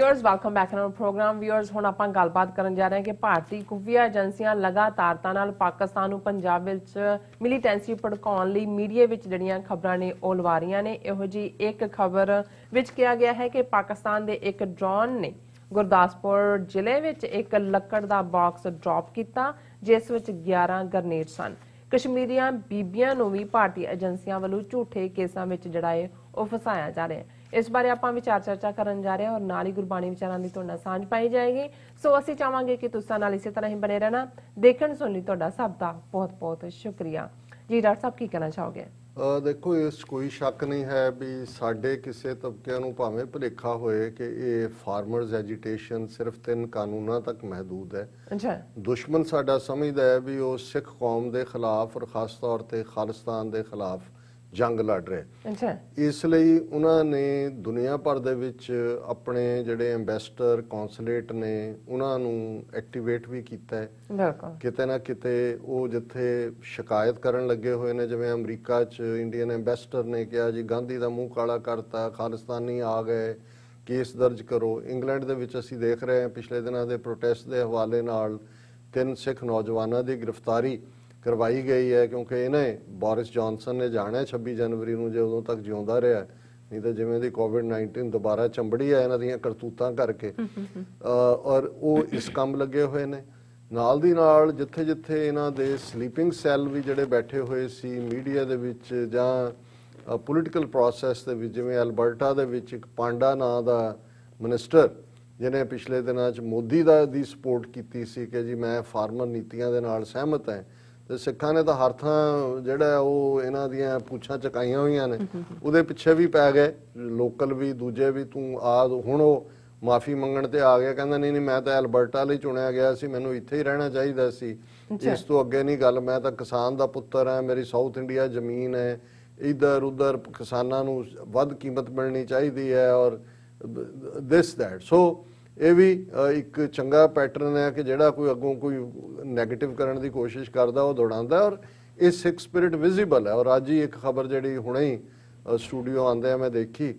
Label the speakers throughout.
Speaker 1: Viewers welcome back to program. Viewers ਹੁਣ ਆਪਾਂ ਗੱਲਬਾਤ ਕਰਨ ਜਾ ਰਹੇ ਹਾਂ ਕਿ ਭਾਰਤੀ ਖੁਫੀਆ ਏਜੰਸੀਆਂ ਲਗਾਤਾਰਤਾ ਨਾਲ ਪਾਕਿਸਤਾਨ ਨੂੰ ਪੰਜਾਬ ਵਿੱਚ ਮਿਲੀਟੈਂਸੀ ਭੜਕਾਉਣ ਲਈ ਮੀਡੀਆ ਵਿੱਚ ਜਿਹੜੀਆਂ ਖਬਰਾਂ ਨੇ ਉਹ ਲਵਾ ਰਹੀਆਂ ਨੇ। ਇਹੋ ਜੀ ਇੱਕ ਖਬਰ ਵਿੱਚ ਕਿਹਾ ਗਿਆ ਹੈ ਕਿ ਪਾਕਿਸਤਾਨ ਦੇ ਇੱਕ ਡਰੋਨ ਨੇ ਗੁਰਦਾਸਪੁਰ ਜ਼ਿਲ੍ਹੇ ਵਿੱਚ ਇੱਕ ਲੱਕੜ ਦਾ ਬਾਕਸ ਡ੍ਰੌਪ ਕੀਤਾ ਜਿਸ ਵਿੱਚ 11 ਗ੍ਰਨੇਡ ਸਨ। ਕਸ਼ਮੀਰੀਆਂ ਬੀਬੀਆਂ ਨੂੰ ਵੀ ਭਾਰਤੀ ਏਜੰਸੀਆਂ ਵੱਲੋਂ ਝੂਠੇ ਕੇਸਾਂ ਵਿੱਚ ਜਿਹੜਾ ਹੈ ਉਹ ਫਸਾਇਆ ਜਾ ਰਿਹਾ ਹੈ। इस बारे आप विचार चर्चा करन जा रहे हैं और नाल ही गुरबाणी विचारां दी तुहाडे नाल सांझ पाई जाएगी। सो असीं चाहांगे कि तुसां नाल इसे तरह ही बने रहना। देखण सुण लई तुहाडा सब दा बहुत बहुत शुक्रिया जी। डॉक्टर साहब की कहना चाहोगे?
Speaker 2: देखो इस कोई शक नहीं है भी साडे किसी तबके नूं भावें भुलेखा होए कि ये फार्मर्स एजीटेशन सिर्फ 3 कानूनां तक महदूद है।
Speaker 1: अच्छा,
Speaker 2: दुश्मन साडा समझदा है भी वो सिख कौम दे खिलाफ और खास तौर ते खालिस्तान दे खिलाफ जंग लड़ रहे।
Speaker 1: अच्छा,
Speaker 2: इसलिए उन्होंने दुनिया भर दे विच अपने जिहड़े एंबेसडर कौंसलेट ने उन्होंने एक्टिवेट भी किया है।
Speaker 1: बिल्कुल
Speaker 2: किते ना किते वो जिथे शिकायत करन लगे हुए ने, जिवें अमरीका च इंडियन एंबेसडर ने कहा जी गांधी दा मूँह काला करता, खालिस्तानी आ गए, केस दर्ज करो। इंग्लैंड दे विच असीं देख रहे हैं पिछले दिनों के प्रोटेस्ट के हवाले नाल 3 सिख नौजवानों की गिरफ्तारी करवाई गई है क्योंकि इन्हें बोरिस जॉनसन ने जाना है 26 जनवरी ਨੂੰ ਜੇ ਉਦੋਂ ਤੱਕ ਜਿਉਂਦਾ ਰਿਹਾ, नहीं तो जिवें दी कोविड-19 दोबारा चंबड़ी है इन्हां दीयां करतूतां करके। और वो इस काम लगे हुए ने नाल दी नाल जिथे जिथे इन्हां दे स्लीपिंग सैल भी जिहड़े बैठे हुए सी मीडिया दे विच जां पोलिटिकल प्रोसैस दे विच, जिवें एल्बर्टा दे विच एक पांडा नां दा मिनिस्टर जिन्हें पिछले दिनां च मोदी दी सपोर्ट कीती सी कि जी मैं फार्मर नीतियां दे नाल सहमत है, ਤੇ ਸਿੱਖਾਂ ਨੇ ਤਾਂ ਹਰ ਥਾਂ ਜਿਹੜਾ ਉਹ ਇਹਨਾਂ ਦੀਆਂ ਪੁੱਛਾਂ ਚਕਾਈਆਂ ਹੋਈਆਂ ਨੇ, ਉਹਦੇ ਪਿੱਛੇ ਵੀ ਪੈ ਗਏ ਲੋਕਲ ਵੀ ਦੂਜੇ ਵੀ। ਤੂੰ ਆ ਹੁਣ ਉਹ ਮਾਫੀ ਮੰਗਣ ਤੇ ਆ ਗਿਆ, ਕਹਿੰਦਾ ਨਹੀਂ ਨਹੀਂ ਮੈਂ ਤਾਂ ਐਲਬਰਟਾ ਲਈ ਚੁਣਿਆ ਗਿਆ ਸੀ, ਮੈਨੂੰ ਇੱਥੇ ਹੀ ਰਹਿਣਾ ਚਾਹੀਦਾ ਸੀ, ਇਸ ਤੋਂ ਅੱਗੇ ਨਹੀਂ ਗੱਲ, ਮੈਂ ਤਾਂ ਕਿਸਾਨ ਦਾ ਪੁੱਤਰ ਹਾਂ, ਮੇਰੀ ਸਾਊਥ ਇੰਡੀਆ ਜ਼ਮੀਨ ਹੈ, ਇੱਧਰ ਉੱਧਰ ਕਿਸਾਨਾਂ ਨੂੰ ਵੱਧ ਕੀਮਤ ਮਿਲਣੀ ਚਾਹੀਦੀ ਹੈ ਔਰ ਦਿਸ ਦੈਟ। ਸੋ ਇਹ ਵੀ ਇੱਕ ਚੰਗਾ ਪੈਟਰਨ ਹੈ ਕਿ ਜਿਹੜਾ ਕੋਈ ਅੱਗੋਂ ਕੋਈ ਨੈਗੇਟਿਵ ਕਰਨ ਦੀ ਕੋਸ਼ਿਸ਼ ਕਰਦਾ ਉਹ ਦੌੜਾਉਂਦਾ ਔਰ ਇਹ ਸਿੱਖ ਸਪਿਰਿਟ ਵਿਜ਼ੀਬਲ ਹੈ। ਔਰ ਅੱਜ ਹੀ ਇੱਕ ਖਬਰ ਜਿਹੜੀ ਹੁਣੇ ਹੀ ਸਟੂਡੀਓ ਆਉਂਦੇ ਆ ਮੈਂ ਦੇਖੀ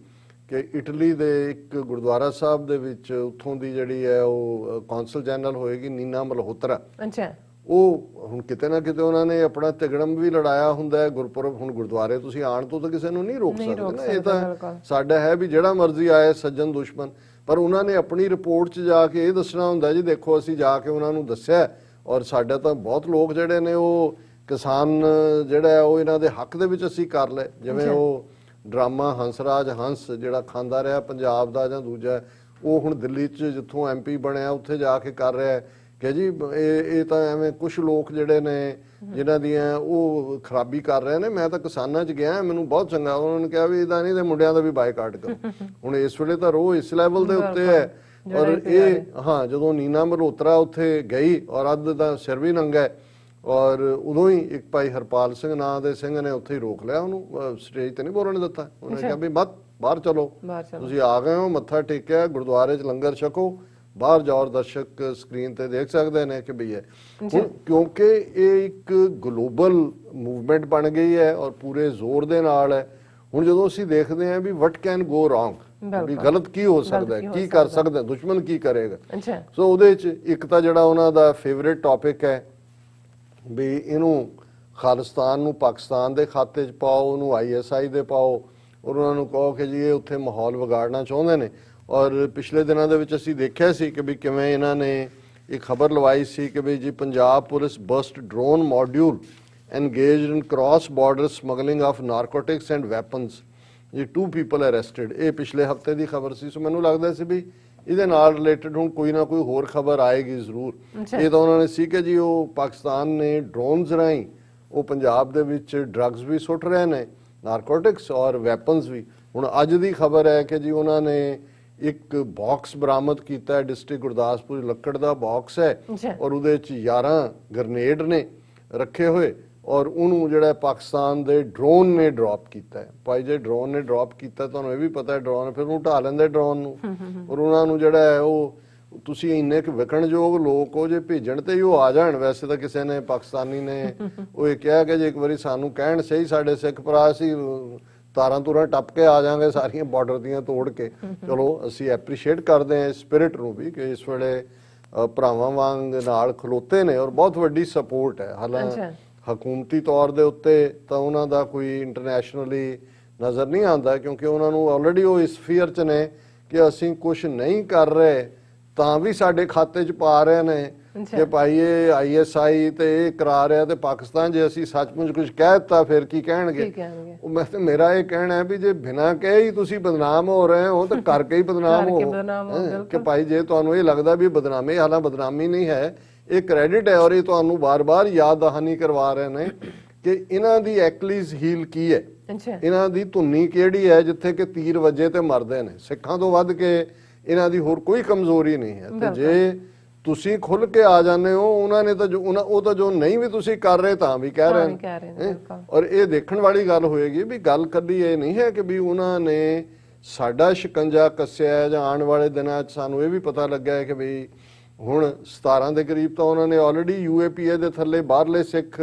Speaker 2: ਕਿ ਇਟਲੀ ਦੇ ਇੱਕ ਗੁਰਦੁਆਰਾ ਸਾਹਿਬ ਦੇ ਵਿੱਚ ਉੱਥੋਂ ਦੀ ਜਿਹੜੀ ਹੈ ਉਹ ਕੌਂਸਲ ਜਨਰਲ ਹੋਏਗੀ ਨੀਨਾ ਮਲਹੋਤਰਾ।
Speaker 1: ਅੱਛਾ,
Speaker 2: ਉਹ ਹੁਣ ਕਿਤੇ ਨਾ ਕਿਤੇ ਉਹਨਾਂ ਨੇ ਆਪਣਾ ਤਿਗੜਮ ਵੀ ਲੜਾਇਆ ਹੁੰਦਾ ਹੈ। ਗੁਰਪੁਰਬ ਹੁਣ ਗੁਰਦੁਆਰੇ ਤੁਸੀਂ ਆਣ ਤੋਂ ਤਾਂ ਕਿਸੇ ਨੂੰ ਨਹੀਂ ਰੋਕ ਸਕਦੇ ਨਾ, ਇਹ ਤਾਂ ਸਾਡਾ ਹੈ ਵੀ ਜਿਹੜਾ ਮਰਜ਼ੀ ਆਏ ਸੱਜਣ ਦੁਸ਼ਮਣ। ਪਰ ਉਹਨਾਂ ਨੇ ਆਪਣੀ ਰਿਪੋਰਟ 'ਚ ਜਾ ਕੇ ਇਹ ਦੱਸਣਾ ਹੁੰਦਾ ਜੀ ਦੇਖੋ ਅਸੀਂ ਜਾ ਕੇ ਉਹਨਾਂ ਨੂੰ ਦੱਸਿਆ ਔਰ ਸਾਡੇ ਤਾਂ ਬਹੁਤ ਲੋਕ ਜਿਹੜੇ ਨੇ ਉਹ ਕਿਸਾਨ ਜਿਹੜਾ ਉਹ ਇਹਨਾਂ ਦੇ ਹੱਕ ਦੇ ਵਿੱਚ ਅਸੀਂ ਕਰ ਲਏ। ਜਿਵੇਂ ਉਹ ਡਰਾਮਾ ਹੰਸਰਾਜ ਹੰਸ ਜਿਹੜਾ ਖਾਂਦਾ ਰਿਹਾ ਪੰਜਾਬ ਦਾ ਜਾਂ ਦੂਜਾ, ਉਹ ਹੁਣ ਦਿੱਲੀ 'ਚ ਜਿੱਥੋਂ MP ਬਣਿਆ ਉੱਥੇ ਜਾ ਕੇ ਕਰ ਰਿਹਾ ਕਿ ਜੀ ਇਹ ਤਾਂ ਐਵੇਂ ਕੁਝ ਲੋਕ ਜਿਹੜੇ ਨੇ ਜਿਨ੍ਹਾਂ ਦੀਆਂ ਉਹ ਖਰਾਬੀ ਕਰ ਰਹੇ ਨੇ, ਮੈਂ ਤਾਂ ਕਿਸਾਨਾਂ 'ਚ ਗਿਆ ਮੈਨੂੰ ਬਹੁਤ ਚੰਗਾ। ਉਹਨਾਂ ਨੇ ਕਿਹਾ ਵੀ ਇਹਦਾ ਨਹੀਂ ਤੇ ਮੁੰਡਿਆਂ ਦਾ ਵੀ ਬਾਈਕਾਟ ਕਰੋ। ਹੁਣ ਇਸ ਵੇਲੇ ਤਾਂ ਰੋਹ ਇਸ ਲੈਵਲ ਦੇ ਉੱਤੇ ਹੈ। ਔਰ ਇਹ ਹਾਂ ਜਦੋਂ ਨੀਨਾ ਮਲਹੋਤਰਾ ਉੱਥੇ ਗਈ ਔਰ ਅੱਧ ਦਾ ਸਿਰ ਵੀ ਨੰਗਾ ਔਰ ਉਦੋਂ ਹੀ ਇੱਕ ਭਾਈ ਹਰਪਾਲ ਸਿੰਘ ਨਾਂ ਦੇ ਸਿੰਘ ਨੇ ਉੱਥੇ ਹੀ ਰੋਕ ਲਿਆ ਉਹਨੂੰ, ਸਟੇਜ ਤੇ ਨਹੀਂ ਬੋਲਣ ਦਿੱਤਾ। ਉਹਨੇ ਕਿਹਾ ਵੀ ਮਤ ਬਾਹਰ ਚਲੋ, ਤੁਸੀਂ ਆ ਗਏ ਹੋ, ਮੱਥਾ ਟੇਕਿਆ, ਗੁਰਦੁਆਰੇ 'ਚ ਲੰਗਰ ਛਕੋ, ਬਾਹਰ ਜਾਓ ਦਰਸ਼ਕ ਸਕਰੀਨ ਤੇ ਦੇਖ ਸਕਦੇ ਨੇ ਕਿ ਵੀ ਹੈ। ਕਿਉਂਕਿ ਇਹ ਇੱਕ ਗਲੋਬਲ ਮੂਵਮੈਂਟ ਬਣ ਗਈ ਹੈ ਔਰ ਪੂਰੇ ਜ਼ੋਰ ਦੇ ਨਾਲ ਹੈ। ਹੁਣ ਜਦੋਂ ਅਸੀਂ ਦੇਖਦੇ ਹਾਂ ਵੀ ਵਟ ਕੈਨ ਗੋ ਰੌਂਗ, ਵੀ ਗਲਤ ਕੀ ਹੋ ਸਕਦਾ ਹੈ, ਕੀ ਕਰ ਸਕਦਾ ਦੁਸ਼ਮਣ, ਕੀ ਕਰੇਗਾ। ਸੋ ਉਹਦੇ 'ਚ ਇੱਕ ਤਾਂ ਜਿਹੜਾ ਉਹਨਾਂ ਦਾ ਫੇਵਰੇਟ ਟੌਪਿਕ ਹੈ ਵੀ ਇਹਨੂੰ ਖਾਲਿਸਤਾਨ ਨੂੰ ਪਾਕਿਸਤਾਨ ਦੇ ਖਾਤੇ 'ਚ ਪਾਓ, ਉਹਨੂੰ ISI ਦੇ ਪਾਓ ਔਰ ਉਹਨਾਂ ਨੂੰ ਕਹੋ ਕਿ ਜੀ ਇਹ ਉੱਥੇ ਮਾਹੌਲ ਵਿਗਾੜਨਾ ਚਾਹੁੰਦੇ ਨੇ। ਔਰ ਪਿਛਲੇ ਦਿਨਾਂ ਦੇ ਵਿੱਚ ਅਸੀਂ ਦੇਖਿਆ ਸੀ ਕਿ ਵੀ ਕਿਵੇਂ ਇਹਨਾਂ ਨੇ ਇੱਕ ਖਬਰ ਲਵਾਈ ਸੀ ਕਿ ਵੀ ਜੀ Punjab police bust drone module engaged in cross border smuggling of narcotics and weapons, ਜੀ 2 people arrested। ਇਹ ਪਿਛਲੇ ਹਫਤੇ ਦੀ ਖਬਰ ਸੀ। ਸੋ ਮੈਨੂੰ ਲੱਗਦਾ ਸੀ ਵੀ ਇਹਦੇ ਨਾਲ ਰਿਲੇਟਡ ਹੁਣ ਕੋਈ ਨਾ ਕੋਈ ਹੋਰ ਖਬਰ ਆਏਗੀ ਜ਼ਰੂਰ। ਇਹ ਤਾਂ ਉਹਨਾਂ ਨੇ ਸੀ ਕਿ ਜੀ ਉਹ ਪਾਕਿਸਤਾਨ ਨੇ ਡਰੋਨਸ ਰਾਹੀਂ ਉਹ ਪੰਜਾਬ ਦੇ ਵਿੱਚ ਡਰੱਗਸ ਵੀ ਸੁੱਟ ਰਹੇ ਨੇ, ਨਾਰਕੋਟਿਕਸ ਔਰ ਵੈਪਨਸ ਵੀ। ਹੁਣ ਅੱਜ ਦੀ ਖਬਰ ਹੈ ਕਿ ਜੀ ਉਹਨਾਂ ਨੇ ਇੱਕ ਬਾਕਸ ਬਰਾਮਦ ਕੀਤਾ ਹੈ, ਡਿਸਟ੍ਰਿਕਟ ਗੁਰਦਾਸਪੁਰ ਲੱਕੜ ਦਾ ਬਾਕਸ ਹੈ ਔਰ ਉਹਦੇ 'ਚ 11 ਗ੍ਰਨੇਡ ਨੇ ਰੱਖੇ ਹੋਏ ਔਰ ਉਹਨੂੰ ਜਿਹੜਾ ਪਾਕਿਸਤਾਨ ਦੇ ਡਰੋਨ ਨੇ ਡ੍ਰੌਪ ਕੀਤਾ ਹੈ। ਭਾਈ ਜੇ ਡਰੋਨ ਨੇ ਡ੍ਰੌਪ ਕੀਤਾ ਤੁਹਾਨੂੰ ਇਹ ਵੀ ਪਤਾ ਹੈ ਡਰੋਨ ਫਿਰ ਉਹਨੂੰ ਢਾ ਲੈਂਦੇ ਡਰੋਨ ਨੂੰ ਔਰ ਉਹਨਾਂ ਨੂੰ ਜਿਹੜਾ ਹੈ ਉਹ ਤੁਸੀਂ ਇੰਨੇ ਕੁ ਵਿਕਣਯੋਗ ਲੋਕ ਹੋ ਜੇ ਭੇਜਣ ਤੇ ਹੀ ਉਹ ਆ ਜਾਣ। ਵੈਸੇ ਤਾਂ ਕਿਸੇ ਨੇ ਪਾਕਿਸਤਾਨੀ ਨੇ ਉਹ ਇਹ ਕਿਹਾ ਕਿ ਜੇ ਇੱਕ ਵਾਰੀ ਸਾਨੂੰ ਕਹਿਣ ਸਹੀ ਸਾਡੇ ਸਿੱਖ ਭਰਾ ਸੀ ਤਾਰਾਂ ਤੁਰਾਂ ਟੱਪ ਕੇ ਆ ਜਾਾਂਗੇ ਸਾਰੀਆਂ ਬਾਰਡਰ ਦੀਆਂ ਤੋੜ ਕੇ। ਚਲੋ ਅਸੀਂ ਐਪਰੀਸ਼ੀਏਟ ਕਰਦੇ ਹਾਂ ਇਸ ਸਪਿਰਿਟ ਨੂੰ ਵੀ ਕਿ ਇਸ ਵੇਲੇ ਭਰਾਵਾਂ ਵਾਂਗ ਨਾਲ ਖਲੋਤੇ ਨੇ ਔਰ ਬਹੁਤ ਵੱਡੀ ਸਪੋਰਟ ਹੈ। ਹਾਲਾਂਕਿ ਹਕੂਮਤੀ ਤੌਰ ਦੇ ਉੱਤੇ ਤਾਂ ਉਹਨਾਂ ਦਾ ਕੋਈ ਇੰਟਰਨੈਸ਼ਨਲੀ ਨਜ਼ਰ ਨਹੀਂ ਆਉਂਦਾ, ਕਿਉਂਕਿ ਉਹਨਾਂ ਨੂੰ ਆਲਰੇਡੀ ਉਹ ਇਸ ਫੀਅਰ 'ਚ ਨੇ ਕਿ ਅਸੀਂ ਕੁਝ ਨਹੀਂ ਕਰ ਰਹੇ ਤਾਂ ਵੀ ਸਾਡੇ ਖਾਤੇ 'ਚ ਪਾ ਰਹੇ ਨੇ ਕਿ ਭਾਈ ਇਹ ISI ਤੇ ਇਹ ਕਰਾ ਰਿਹਾ ਤੇ ਪਾਕਿਸਤਾਨ ਜੇ ਅਸੀਂ ਸੱਚਮੁੱਚ ਕੁਝ ਕਹਿ ਦਿੱਤਾ ਫਿਰ ਕੀ ਕਹਿਣਗੇ। ਉਹ ਮੇਰਾ ਇਹ ਕਹਿਣਾ ਹੈ ਵੀ ਜੇ ਬਿਨਾਂ ਕਹੇ ਹੀ ਤੁਸੀਂ ਬਦਨਾਮ ਹੋ ਰਹੇ ਹੋ ਤਾਂ ਕਰਕੇ ਹੀ ਬਦਨਾਮ ਹੋ ਕਿ ਭਾਈ ਜੇ ਤੁਹਾਨੂੰ ਇਹ ਲੱਗਦਾ ਵੀ ਬਦਨਾਮੀ, ਹਾਲਾਂਕਿ ਬਦਨਾਮੀ ਨਹੀਂ ਹੈ, ਇਹ ਕ੍ਰੈਡਿਟ ਹੈ ਔਰ ਇਹ ਤੁਹਾਨੂੰ ਬਾਰ-ਬਾਰ ਯਾਦ ਦਹਾਨੀ ਕਰਵਾ ਰਹੇ ਨੇ ਕਿ ਇਹਨਾਂ ਦੀ ਐਕਲੀਜ਼ ਹੀਲ ਕੀ ਹੈ, ਇਹਨਾਂ ਦੀ ਧੁੰਨੀ ਕਿਹੜੀ ਹੈ ਜਿੱਥੇ ਕਿ ਤੀਰ ਵੱਜੇ ਤੇ ਮਰਦੇ ਨੇ। ਸਿੱਖਾਂ ਤੋਂ ਵੱਧ ਕੇ ਇਹਨਾਂ ਦੀ ਹੋਰ ਕੋਈ ਕਮਜ਼ੋਰੀ ਨਹੀਂ ਹੈ। ਤੇ ਜੇ ਤੁਸੀਂ ਖੁੱਲ ਕੇ ਆ ਜਾਂਦੇ ਹੋ, ਉਹਨਾਂ ਨੇ ਤਾਂ ਉਹ ਤਾਂ ਜੋ ਨਹੀਂ ਵੀ ਤੁਸੀਂ ਕਰ ਰਹੇ ਤਾਂ ਵੀ ਕਹਿ ਰਹੇ ਨੇ। ਔਰ ਇਹ ਦੇਖਣ ਵਾਲੀ ਗੱਲ ਹੋਏਗੀ ਵੀ ਗੱਲ ਕਦੀ ਇਹ ਨਹੀਂ ਹੈ ਕਿ ਵੀ ਉਹਨਾਂ ਨੇ ਸਾਡਾ ਸ਼ਿਕੰਜਾ ਕੱਸਿਆ ਜਾਂ ਆਉਣ ਵਾਲੇ ਦਿਨਾਂ 'ਚ ਸਾਨੂੰ ਇਹ ਵੀ ਪਤਾ ਲੱਗਾ ਹੈ ਕਿ ਵੀ ਹੁਣ 17 ਦੇ ਕਰੀਬ ਤਾਂ ਉਹਨਾਂ ਨੇ ਆਲਰੇਡੀ UAPA ਦੇ ਥੱਲੇ ਬਾਹਰਲੇ ਸਿੱਖ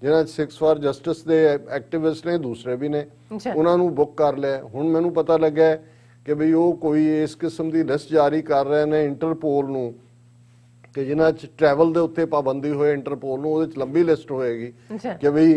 Speaker 2: ਜਿਹਨਾਂ 'ਚ ਸਿੱਖਸ ਫਾਰ ਜਸਟਿਸ ਦੇ ਐਕਟਿਵਿਸਟ ਨੇ, ਦੂਸਰੇ ਵੀ ਨੇ, ਉਹਨਾਂ ਨੂੰ ਬੁੱਕ ਕਰ ਲਿਆ। ਹੁਣ ਮੈਨੂੰ ਪਤਾ ਲੱਗਾ ਕਿ ਵੀ ਉਹ ਕੋਈ ਇਸ ਕਿਸਮ ਦੀ ਲਿਸਟ ਜਾਰੀ ਕਰ ਰਹੇ ਨੇ ਇੰਟਰਪੋਲ ਨੂੰ ਕਿ ਜਿਨ੍ਹਾਂ 'ਚ ਟਰੈਵਲ ਦੇ ਉੱਤੇ ਪਾਬੰਦੀ ਹੋਏ ਇੰਟਰਪੋਲ ਨੂੰ, ਉਹਦੇ 'ਚ ਲੰਬੀ ਲਿਸਟ ਹੋਏਗੀ ਕਿ ਵੀ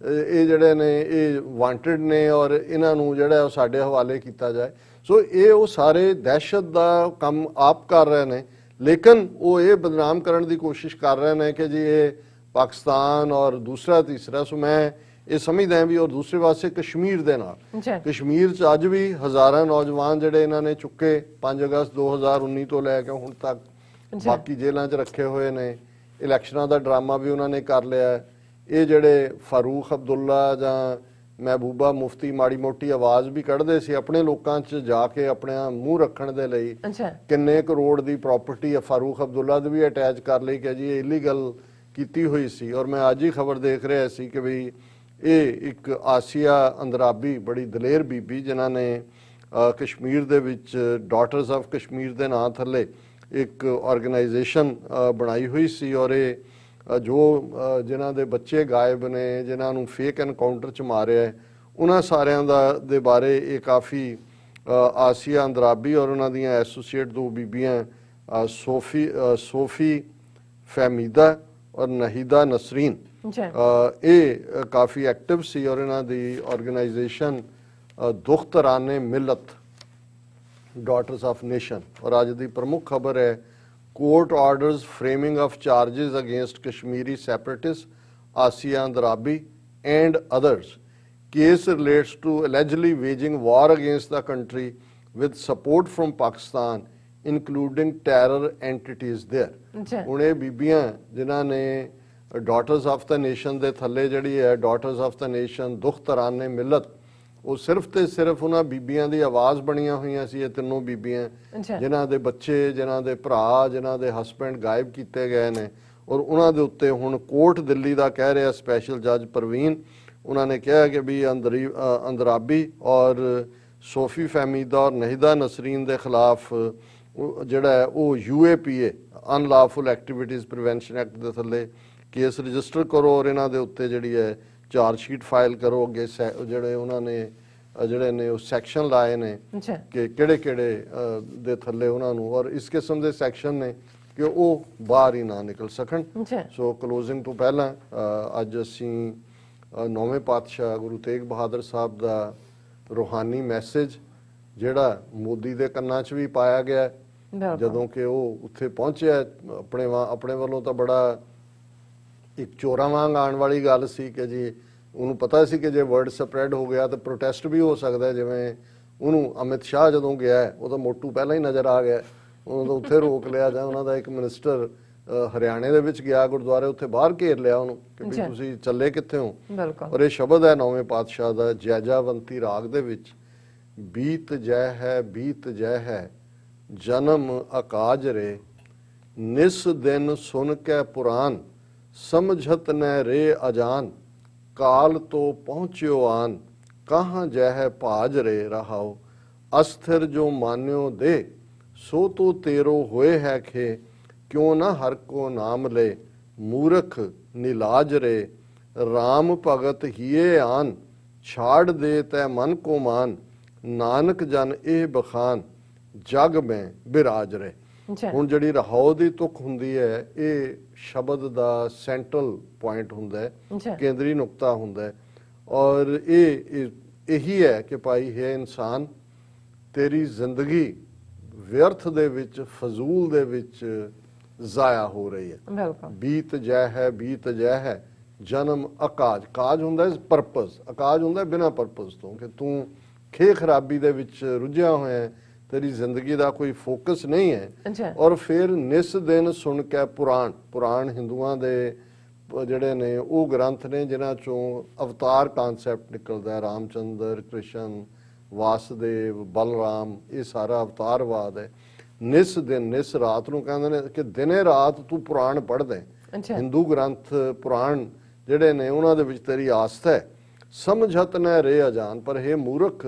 Speaker 2: ਇਹ ਜਿਹੜੇ ਨੇ ਇਹ ਵਾਂਟਡ ਨੇ ਔਰ ਇਹਨਾਂ ਨੂੰ ਜਿਹੜਾ ਉਹ ਸਾਡੇ ਹਵਾਲੇ ਕੀਤਾ ਜਾਏ। ਸੋ ਇਹ ਉਹ ਸਾਰੇ ਦਹਿਸ਼ਤ ਦਾ ਕੰਮ ਆਪ ਕਰ ਰਹੇ ਨੇ, ਲੇਕਿਨ ਉਹ ਇਹ ਬਦਨਾਮ ਕਰਨ ਦੀ ਕੋਸ਼ਿਸ਼ ਕਰ ਰਹੇ ਨੇ ਕਿ ਜੀ ਇਹ ਪਾਕਿਸਤਾਨ ਔਰ ਦੂਸਰਾ ਤੀਸਰਾ। ਸੋ ਮੈਂ ਇਹ ਸਮਝਦਾ ਹਾਂ ਵੀ ਔਰ ਦੂਸਰੇ ਪਾਸੇ ਕਸ਼ਮੀਰ ਦੇ ਨਾਲ, ਕਸ਼ਮੀਰ 'ਚ ਅੱਜ ਵੀ ਹਜ਼ਾਰਾਂ ਨੌਜਵਾਨ ਜਿਹੜੇ ਇਹਨਾਂ ਨੇ ਚੁੱਕੇ 5 ਅਗਸਤ 2019 ਤੋਂ ਲੈ ਕੇ ਹੁਣ ਤੱਕ ਬਾਕੀ ਜੇਲ੍ਹਾਂ 'ਚ ਰੱਖੇ ਹੋਏ ਨੇ। ਇਲੈਕਸ਼ਨਾਂ ਦਾ ਡਰਾਮਾ ਵੀ ਉਹਨਾਂ ਨੇ ਕਰ ਲਿਆ। ਇਹ ਜਿਹੜੇ ਫਾਰੂਕ ਅਬਦੁੱਲਾ ਜਾਂ ਮਹਿਬੂਬਾ ਮੁਫਤੀ ਮਾੜੀ ਮੋਟੀ ਆਵਾਜ਼ ਵੀ ਕੱਢਦੇ ਸੀ ਆਪਣੇ ਲੋਕਾਂ 'ਚ ਜਾ ਕੇ ਆਪਣਾ ਮੂੰਹ ਰੱਖਣ ਦੇ ਲਈ, ਕਿੰਨੇ ਕਰੋੜ ਦੀ ਪ੍ਰਾਪਰਟੀ ਫਾਰੂਕ ਅਬਦੁੱਲਾ ਦੀ ਵੀ ਅਟੈਚ ਕਰ ਲਈ ਕਿ ਜੀ ਇਹ ਇਲੀਗਲ ਕੀਤੀ ਹੋਈ ਸੀ। ਔਰ ਮੈਂ ਅੱਜ ਹੀ ਖਬਰ ਦੇਖ ਰਿਹਾ ਸੀ ਕਿ ਵੀ ਇਹ ਇੱਕ ਆਸੀਆ ਅੰਦਰਾਬੀ ਬੜੀ ਦਲੇਰ ਬੀਬੀ ਜਿਨ੍ਹਾਂ ਨੇ ਕਸ਼ਮੀਰ ਦੇ ਵਿੱਚ ਡਾਟਰਸ ਆਫ ਕਸ਼ਮੀਰ ਦੇ ਨਾਂ ਥੱਲੇ ਇੱਕ ਆਰਗੇਨਾਈਜੇਸ਼ਨ ਬਣਾਈ ਹੋਈ ਸੀ ਔਰ ਇਹ ਜੋ ਜਿਨ੍ਹਾਂ ਦੇ ਬੱਚੇ ਗਾਇਬ ਨੇ, ਜਿਨ੍ਹਾਂ ਨੂੰ ਫੇਕ ਐਨਕਾਊਂਟਰ 'ਚ ਮਾਰਿਆ, ਉਹਨਾਂ ਸਾਰਿਆਂ ਦੇ ਬਾਰੇ ਇਹ ਕਾਫੀ ਆਸੀਆ ਅੰਦਰਾਬੀ ਔਰ ਉਹਨਾਂ ਦੀਆਂ ਐਸੋਸੀਏਟ ਦੋ ਬੀਬੀਆਂ ਸੋਫੀ ਫਹਿਮੀਦਾ ਔਰ ਨਹੀਦਾ ਨਸਰੀਨ, ਇਹ ਕਾਫੀ ਐਕਟਿਵ ਸੀ ਔਰ ਇਹਨਾਂ ਦੀ organisation Dukhtaran Millat daughters of nation. ਔਰ ਅੱਜ ਦੀ ਪ੍ਰਮੁੱਖ ਖਬਰ ਹੈ court orders framing of charges against Kashmiri separatist Asiya Andrabi and others. Case relates to allegedly waging war against the country with support from Pakistan, including terror entities there. ਹੁਣ ਇਹ ਬੀਬੀਆਂ ਜਿਨ੍ਹਾਂ ਨੇ ਡਾਟਰਸ ਆਫ ਦ ਨੇਸ਼ਨ ਦੇ ਥੱਲੇ ਜਿਹੜੀ ਹੈ ਡਾਟਰਸ ਆਫ ਦ ਨੇਸ਼ਨ ਦੁਖਤਰਾਨੇ ਮਿਲਤ, ਉਹ ਸਿਰਫ ਤੇ ਸਿਰਫ ਉਹਨਾਂ ਬੀਬੀਆਂ ਦੀ ਆਵਾਜ਼ ਬਣੀਆਂ ਹੋਈਆਂ ਸੀ। ਇਹ ਤਿੰਨੋਂ ਬੀਬੀਆਂ ਜਿਨ੍ਹਾਂ ਦੇ ਬੱਚੇ, ਜਿਨ੍ਹਾਂ ਦੇ ਭਰਾ, ਜਿਨ੍ਹਾਂ ਦੇ ਹਸਬੈਂਡ ਗਾਇਬ ਕੀਤੇ ਗਏ ਨੇ ਔਰ ਉਹਨਾਂ ਦੇ ਉੱਤੇ ਹੁਣ ਕੋਰਟ ਦਿੱਲੀ ਦਾ ਕਹਿ ਰਿਹਾ ਸਪੈਸ਼ਲ ਜੱਜ ਪ੍ਰਵੀਨ, ਉਹਨਾਂ ਨੇ ਕਿਹਾ ਕਿ ਵੀ ਅੰਦਰਾਬੀ ਔਰ ਸੋਫੀ ਫਹਿਮੀਦਾ ਔਰ ਨਹੀਦਾ ਨਸਰੀਨ ਦੇ ਖਿਲਾਫ ਜਿਹੜਾ ਹੈ ਉਹ UAPA ਅਨਲਾਫੁਲ ਐਕਟੀਵਿਟੀਜ਼ ਪ੍ਰੀਵੈਂਸ਼ਨ ਐਕਟ ਦੇ ਥੱਲੇ ਕੇਸ ਰਜਿਸਟਰ ਕਰੋ ਔਰ ਇਹਨਾਂ ਦੇ ਉੱਤੇ ਜਿਹੜੀ ਹੈ ਚਾਰਜ ਸ਼ੀਟ ਫਾਈਲ ਕਰੋ। ਅੱਗੇ ਜਿਹੜੇ ਉਹਨਾਂ ਨੇ ਜਿਹੜੇ ਨੇ ਉਹ ਸੈਕਸ਼ਨ ਲਾਏ ਨੇ ਕਿ ਕਿਹੜੇ ਦੇ ਥੱਲੇ ਉਹਨਾਂ ਨੂੰ, ਔਰ ਇਸ ਕਿਸਮ ਦੇ ਸੈਕਸ਼ਨ ਨੇ ਕਿ ਉਹ ਬਾਹਰ ਹੀ ਨਾ ਨਿਕਲ ਸਕਣ। ਸੋ ਕਲੋਜ਼ਿੰਗ ਤੋਂ ਪਹਿਲਾਂ ਅੱਜ ਅਸੀਂ ਨੌਵੇਂ ਪਾਤਸ਼ਾਹ ਗੁਰੂ ਤੇਗ ਬਹਾਦਰ ਸਾਹਿਬ ਦਾ ਰੂਹਾਨੀ ਮੈਸੇਜ ਜਿਹੜਾ ਮੋਦੀ ਦੇ ਕੰਨਾਂ 'ਚ ਵੀ ਪਾਇਆ ਗਿਆ ਜਦੋਂ ਕਿ ਉਹ ਉੱਥੇ ਪਹੁੰਚਿਆ, ਆਪਣੇ ਵੱਲੋਂ ਤਾਂ ਬੜਾ ਇੱਕ ਚੋਰਾਂ ਵਾਂਗ ਆਉਣ ਵਾਲੀ ਗੱਲ ਸੀ ਕਿ ਜੀ ਉਹਨੂੰ ਪਤਾ ਸੀ ਕਿ ਜੇ ਵਰਡ ਸਪਰੈਡ ਹੋ ਗਿਆ ਤਾਂ ਪ੍ਰੋਟੈਸਟ ਵੀ ਹੋ ਸਕਦਾ। ਜਿਵੇਂ ਉਹਨੂੰ ਅਮਿਤ ਸ਼ਾਹ ਜਦੋਂ ਗਿਆ ਉਹ ਤਾਂ ਮੋਟੂ ਪਹਿਲਾਂ ਹੀ ਨਜ਼ਰ ਆ ਗਿਆ, ਉਹਨੂੰ ਤਾਂ ਉੱਥੇ ਰੋਕ ਲਿਆ। ਜਾਂ ਉਹਨਾਂ ਦਾ ਇੱਕ ਮਿਨਿਸਟਰ ਹਰਿਆਣੇ ਦੇ ਵਿੱਚ ਗਿਆ ਗੁਰਦੁਆਰੇ, ਉੱਥੇ ਬਾਹਰ ਘੇਰ ਲਿਆ ਉਹਨੂੰ ਕਿ ਵੀ ਤੁਸੀਂ ਚੱਲੇ ਕਿੱਥੇ ਹੋ। ਔਰ ਇਹ ਸ਼ਬਦ ਹੈ ਨੌਵੇਂ ਪਾਤਸ਼ਾਹ ਦਾ ਜੈਜਾਵੰਤੀ ਰਾਗ ਦੇ ਵਿੱਚ, ਬੀਤ ਜੈ ਹੈ ਜਨਮ ਅਕਾਜ ਰੇ, ਨਿਸ ਦਿਨ ਸੁਨ ਕੇ ਪੁਰਾਨ ਸਮਝਤ ਨੈ ਰੇ ਅਜਾਨ, ਕਾਲ ਤੋਂ ਪਹੁੰਚਿਓ ਆਨ ਕਹਾਂ ਜੈ ਭਾਜ ਰੇ ਰਹਾਓ, ਅਸਥਿਰ ਜੋ ਮਾਨਿਓ ਦੇ ਸੋ ਤੋ ਤੇਰੋ ਹੋਏ ਹੈ ਖੇ, ਕਿਉਂ ਨਾ ਹਰ ਕੋ ਨਾਮ ਲੈ ਮੂਰਖ ਨਿਲਾਜ ਰੇ, ਰਾਮ ਭਗਤ ਹੀਏ ਆਨ ਛਾੜ ਦੇ ਤੈ ਮਨ ਕੋ ਮਾਨ, ਨਾਨਕ ਜਨ ਇਹ ਬਖਾਨ, ਜਗ ਮੈਂ ਬਿਰਾਜ ਰਹੇ।
Speaker 1: ਅੱਛਾ
Speaker 2: ਹੁਣ ਜਿਹੜੀ ਰਹਾਉ ਦੀ ਤੁਕ ਹੁੰਦੀ ਹੈ, ਇਹ ਸ਼ਬਦ ਦਾ ਸੈਂਟਰਲ ਪੁਆਇੰਟ ਹੁੰਦਾ ਹੈ,
Speaker 1: ਅੱਛਾ
Speaker 2: ਕੇਂਦਰੀ ਨੁਕਤਾ ਹੁੰਦਾ ਹੈ। ਔਰ ਇਹ ਇਹੀ ਹੈ ਕਿ ਭਾਈ ਹੈ ਇਨਸਾਨ, ਤੇਰੀ ਜ਼ਿੰਦਗੀ ਵਿਅਰਥ ਦੇ ਵਿੱਚ, ਫਜ਼ੂਲ ਦੇ ਵਿੱਚ ਜ਼ਾਇਆ ਹੋ ਰਹੀ ਹੈ।
Speaker 1: ਬਿਲਕੁਲ
Speaker 2: ਬੀਤ ਜੈ ਹੈ, ਬੀਤ ਜੈ ਹੈ, ਜਨਮ ਅਕਾਜ। ਕਾਜ ਹੁੰਦਾ ਹੈ ਪਰਪਸ, ਅਕਾਜ ਹੁੰਦਾ ਹੈ ਬਿਨਾਂ ਪਰਪਸ ਤੋਂ, ਕਿ ਤੂੰ ਖੇ ਖਰਾਬੀ ਦੇ ਵਿੱਚ ਰੁੱਝਿਆ ਹੋਇਆ ਹੈ, ਤੇਰੀ ਜ਼ਿੰਦਗੀ ਦਾ ਕੋਈ ਫੋਕਸ ਨਹੀਂ ਹੈ।
Speaker 1: ਅੱਛਾ
Speaker 2: ਔਰ ਫਿਰ ਨਿਸ ਦਿਨ ਸੁਣ ਕੇ ਪੁਰਾਣ ਹਿੰਦੂਆਂ ਦੇ ਜਿਹੜੇ ਨੇ ਉਹ ਗ੍ਰੰਥ ਨੇ ਜਿਨ੍ਹਾਂ ਚੋਂ ਅਵਤਾਰ ਕਨਸੈਪਟ ਨਿਕਲਦਾ ਹੈ, ਰਾਮਚੰਦਰ, ਕ੍ਰਿਸ਼ਨ, ਵਾਸਦੇਵ, ਬਲਰਾਮ, ਇਹ ਸਾਰਾ ਅਵਤਾਰਵਾਦ ਹੈ। ਨਿਸ ਦਿਨ, ਨਿਸ ਰਾਤ ਨੂੰ ਕਹਿੰਦੇ ਨੇ ਕਿ ਦਿਨੇ ਰਾਤ ਤੂੰ ਪੁਰਾਣ ਪੜ੍ਹਦਾ ਹੈ।
Speaker 1: ਅੱਛਾ
Speaker 2: ਹਿੰਦੂ ਗ੍ਰੰਥ ਪੁਰਾਣ ਜਿਹੜੇ ਨੇ ਉਹਨਾਂ ਦੇ ਵਿੱਚ ਤੇਰੀ ਆਸਥਾ ਹੈ। ਸਮਝਤ ਨ ਰੇ ਅਜਾਨ, ਪਰ ਹੇ ਮੂਰਖ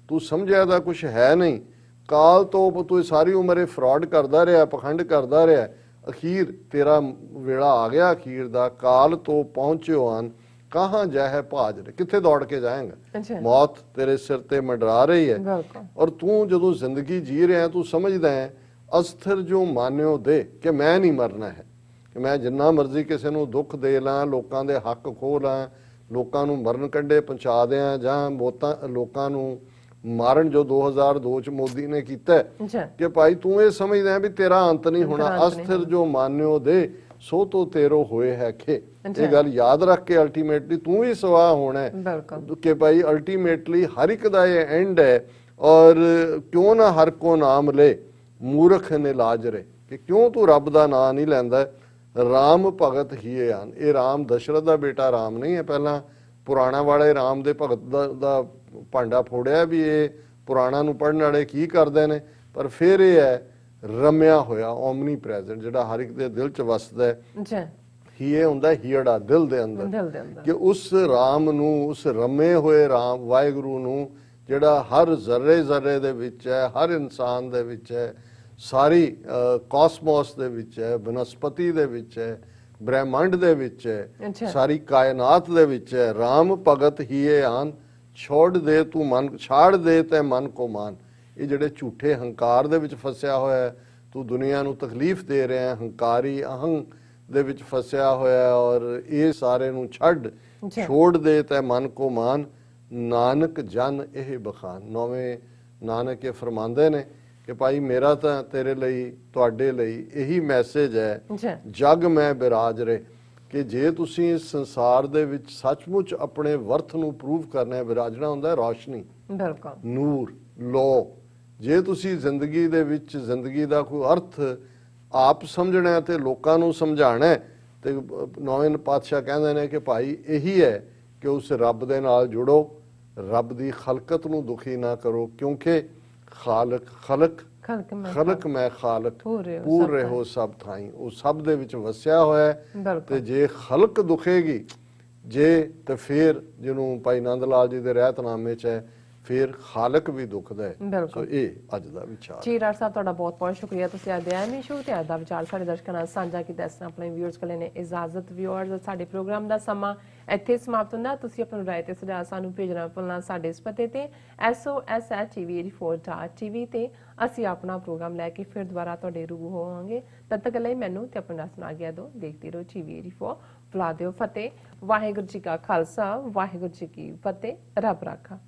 Speaker 2: ਤੂੰ ਸਮਝਿਆ ਦਾ ਕੁਝ ਹੈ ਨਹੀਂ। ਕਾਲ ਤੋਂ ਤੂੰ ਸਾਰੀ ਉਮਰ ਇਹ ਫਰਾਡ ਕਰਦਾ ਰਿਹਾ, ਪਖੰਡ ਕਰਦਾ ਰਿਹਾ, ਅਖੀਰ ਤੇਰਾ ਵੇਲਾ ਆ ਗਿਆ ਅਖੀਰ ਦਾ। ਕਾਲ ਤੋਂ ਪਹੁੰਚਿਓ ਆਨ, ਕਹਾਂ ਜਾਏ ਭਾਜ ਰੇ, ਕਿੱਥੇ ਦੌੜ ਕੇ ਜਾਏਗਾ?
Speaker 1: ਅੱਛਾ
Speaker 2: ਮੌਤ ਤੇਰੇ ਸਿਰ ਤੇ ਮੰਡਰਾ ਰਹੀ ਹੈ।
Speaker 1: ਬਿਲਕੁਲ
Speaker 2: ਔਰ ਤੂੰ ਜਦੋਂ ਜ਼ਿੰਦਗੀ ਜੀ ਰਿਹਾ ਤੂੰ ਸਮਝਦਾ ਹੈ ਅਸਥਿਰ ਜੋ ਮਾਨਿਓ ਦੇ, ਕਿ ਮੈਂ ਨਹੀਂ ਮਰਨਾ ਹੈ, ਕਿ ਮੈਂ ਜਿੰਨਾ ਮਰਜ਼ੀ ਕਿਸੇ ਨੂੰ ਦੁੱਖ ਦੇ ਲਾਂ, ਲੋਕਾਂ ਦੇ ਹੱਕ ਖੋਹ ਲਾਂ, ਲੋਕਾਂ ਨੂੰ ਮਰਨ ਕੰਢੇ ਪਹੁੰਚਾ ਦਿਆਂ, ਜਾਂ ਲੋਕਾਂ ਨੂੰ ਮਾਰਨ ਜੋ 2002 ਚ ਮੋਦੀ ਨੇ ਕੀਤਾ ਹੈ,
Speaker 1: ਅੱਛਾ
Speaker 2: ਕਿ ਭਾਈ ਤੂੰ ਇਹ ਸਮਝਦਾ ਹੈ ਵੀ ਤੇਰਾ ਅੰਤ ਨਹੀਂ ਹੋਣਾ। ਅਸਥਿਰ ਜੋ ਮਾਨਿਓ ਦੇ, ਸੋ ਤੋਂ ਤੇਰੋ ਹੋਏ ਹੈ ਖੇ। ਇਹ ਗੱਲ ਯਾਦ ਰੱਖ ਕੇ ਅਲਟੀਮੇਟਲੀ ਤੂੰ ਵੀ ਸਵਾਹ ਹੋਣਾ ਹੈ
Speaker 1: ਬਿਲਕੁਲ
Speaker 2: ਕਿ ਭਾਈ ਅਲਟੀਮੇਟਲੀ ਹਰ ਇੱਕ ਦਾ ਇਹ ਐਂਡ ਹੈ। ਔਰ ਕਿਉਂ ਨਾ ਹਰ ਕੋ ਨਾਮ ਲੈ, ਮੂਰਖ ਨੇ ਲਾਜ ਰੇ, ਕਿ ਕਿਉਂ ਤੂੰ ਰੱਬ ਦਾ ਨਾਂ ਨਹੀਂ ਲੈਂਦਾ। ਰਾਮ ਭਗਤ ਹੀ ਆਨ, ਇਹ ਰਾਮ ਦਸ਼ਰਥ ਦਾ ਬੇਟਾ ਰਾਮ ਨਹੀਂ ਹੈ। ਪਹਿਲਾਂ ਪੁਰਾਣਾ ਵਾਲੇ ਰਾਮ ਦੇ ਭਗਤ ਦਾ ਭਾਂਡਾ ਫੋੜਿਆ ਵੀ ਇਹ ਪੁਰਾਣਾ ਨੂੰ ਪੜ੍ਹਨ ਵਾਲੇ ਕੀ ਕਰਦੇ ਨੇ, ਪਰ ਫਿਰ ਇਹ ਹੈ ਰਮਿਆ ਹੋਇਆ ਓਮਨੀ ਪ੍ਰੈਜ਼ੈਂਟ, ਜਿਹੜਾ ਹਰ ਇੱਕ ਦੇ ਦਿਲ 'ਚ ਵਸਦਾ ਹੈ।
Speaker 1: ਅੱਛਾ
Speaker 2: ਹੀ ਇਹ ਹੁੰਦਾ ਹੀੜਾ ਦਿਲ ਦੇ ਅੰਦਰ,
Speaker 1: ਦਿਲ ਦੇ ਅੰਦਰ,
Speaker 2: ਕਿ ਉਸ ਰਾਮ ਨੂੰ, ਉਸ ਰਮੇ ਹੋਏ ਰਾਮ ਵਾਹਿਗੁਰੂ ਨੂੰ, ਜਿਹੜਾ ਹਰ ਜ਼ਰਰੇ ਜ਼ਰਰੇ ਦੇ ਵਿੱਚ ਹੈ, ਹਰ ਇਨਸਾਨ ਦੇ ਵਿੱਚ ਹੈ, ਸਾਰੀ ਕਾਸਮੋਸ ਦੇ ਵਿੱਚ ਹੈ, ਬਨਸਪਤੀ ਦੇ ਵਿੱਚ ਹੈ, ਬ੍ਰਹਿਮੰਡ ਦੇ ਵਿੱਚ ਹੈ,
Speaker 1: ਅੱਛਾ
Speaker 2: ਸਾਰੀ ਕਾਇਨਾਤ ਦੇ ਵਿੱਚ ਹੈ। ਰਾਮ ਭਗਤ ਹੀਏ ਆਨ, ਛੋੜ ਦੇ ਤੂੰ ਮਨ, ਛਾੜ ਦੇ ਤੇ ਮਨ ਕੋ ਮਾਨ। ਇਹ ਜਿਹੜੇ ਝੂਠੇ ਹੰਕਾਰ ਦੇ ਵਿੱਚ ਫਸਿਆ ਹੋਇਆ ਹੈ, ਤੂੰ ਦੁਨੀਆ ਨੂੰ ਤਕਲੀਫ ਦੇ ਰਿਹਾ ਹੈ, ਹੰਕਾਰੀ ਅਹੰ ਦੇ ਵਿੱਚ ਫਸਿਆ ਹੋਇਆ, ਔਰ ਇਹ ਸਾਰੇ ਨੂੰ ਛੱਡ, ਛੋੜ ਦੇ ਤੇ ਮਨ ਕੋ ਮਾਨ, ਨਾਨਕ ਜਨ ਇਹ ਬਖਾਨ। ਨੌਵੇਂ ਨਾਨਕ ਇਹ ਫਰਮਾਉਂਦੇ ਨੇ ਕਿ ਭਾਈ ਮੇਰਾ ਤਾਂ ਤੇਰੇ ਲਈ, ਤੁਹਾਡੇ ਲਈ ਇਹੀ ਮੈਸੇਜ ਹੈ, ਜਗ ਮੈਂ ਬਿਰਾਜ ਰੇ, ਕਿ ਜੇ ਤੁਸੀਂ ਇਸ ਸੰਸਾਰ ਦੇ ਵਿੱਚ ਸੱਚਮੁੱਚ ਆਪਣੇ ਵਰਥ ਨੂੰ ਪ੍ਰੂਵ ਕਰਨਾ ਹੈ, ਵਿਰਾਜਣਾ ਹੁੰਦਾ ਹੈ ਰੌਸ਼ਨੀ, ਬਿਲਕੁਲ ਨੂਰ, ਲੋ। ਜੇ ਤੁਸੀਂ ਜ਼ਿੰਦਗੀ ਦੇ ਵਿੱਚ ਜ਼ਿੰਦਗੀ ਦਾ ਕੋਈ ਅਰਥ ਆਪ ਸਮਝਣਾ ਹੈ ਤੇ ਲੋਕਾਂ ਨੂੰ ਸਮਝਾਉਣਾ ਹੈ, ਤੇ ਨੌਵੇਂ ਪਾਤਸ਼ਾਹ ਕਹਿੰਦੇ ਨੇ ਕਿ ਭਾਈ ਇਹੀ ਹੈ ਕਿ ਉਸ ਰੱਬ ਦੇ ਨਾਲ ਜੁੜੋ, ਰੱਬ ਦੀ ਖਲਕਤ ਨੂੰ ਦੁਖੀ ਨਾ ਕਰੋ, ਕਿਉਂਕਿ ਖਲਕ ਮੈਂ ਖਾਲਕ, ਪੂਰ ਰਹੋ ਸਭ ਥਾਈ, ਉਹ ਸਭ ਦੇ ਵਿੱਚ ਵਸਿਆ ਹੋਇਆ ਹੈ। ਤੇ ਜੇ ਖਲਕ ਦੁਖੇਗੀ ਜੇ, ਤੇ ਫਿਰ ਜਿਹਨੂੰ ਭਾਈ ਨੰਦ ਲਾਲ ਜੀ ਦੇ ਰਹਿਤਨਾਮੇ 'ਚ ਹੈ, ਫਿਰ ਖਾਲਕ ਵੀ ਦੁਖਦਾ ਹੈ। ਸੋ ਇਹ ਅੱਜ ਦਾ ਵਿਚਾਰ
Speaker 1: ਜੀ। ਰਾਜ ਸਾਹਿਬ ਤੁਹਾਡਾ ਬਹੁਤ ਬਹੁਤ ਸ਼ੁਕਰੀਆ, ਤੁਸੀਂ ਅੱਜ ਦੇ ਐਮੀ ਸ਼ੋਅ ਤੇ ਅੱਜ ਦਾ ਵਿਚਾਰ ਸਾਡੇ ਦਰਸ਼ਕਾਂ ਨਾਲ ਸਾਂਝਾ ਕੀਤਾ। ਇਸ ਤਰ੍ਹਾਂ ਆਪਣੇ ਵਿਊਅਰਸ ਕੋਲ ਨੇ ਇਜਾਜ਼ਤ। ਵਿਊਅਰਸ, ਸਾਡੇ ਪ੍ਰੋਗਰਾਮ ਦਾ ਸਮਾਂ ਇੱਥੇ ਸਮਾਪਤ ਹੁੰਦਾ। ਤੁਸੀਂ ਆਪਣੀ ਰਾਏ ਤੇ ਸੁਝਾਅ ਸਾਨੂੰ ਭੇਜਣਾ ਭੁੱਲਣਾ ਸਾਡੇ ਇਸ ਪਤੇ ਤੇ SOS@tv84.tv ਤੇ ਅਸੀਂ ਆਪਣਾ ਪ੍ਰੋਗਰਾਮ ਲੈ ਕੇ ਫਿਰ ਦੁਬਾਰਾ ਤੁਹਾਡੇ ਰੂਬਰੂ ਹੋਵਾਂਗੇ। ਤਦ ਤੱਕ ਲਈ ਮੈਨੂੰ ਤੇ ਆਪਣੇ ਨਾਲ ਸੁਣਾ ਗਿਆ ਦੋ, ਦੇਖਦੇ ਰਹੋ TV84। ਬੁਲਾ ਦਿਓ ਫਤਿਹ। ਵਾਹਿਗੁਰੂ ਜੀ ਕਾ ਖਾਲਸਾ, ਵਾਹਿਗੁਰੂ ਜੀ ਕੀ ਫਤਿਹ। ਰੱਬ ਰਾਖਾ।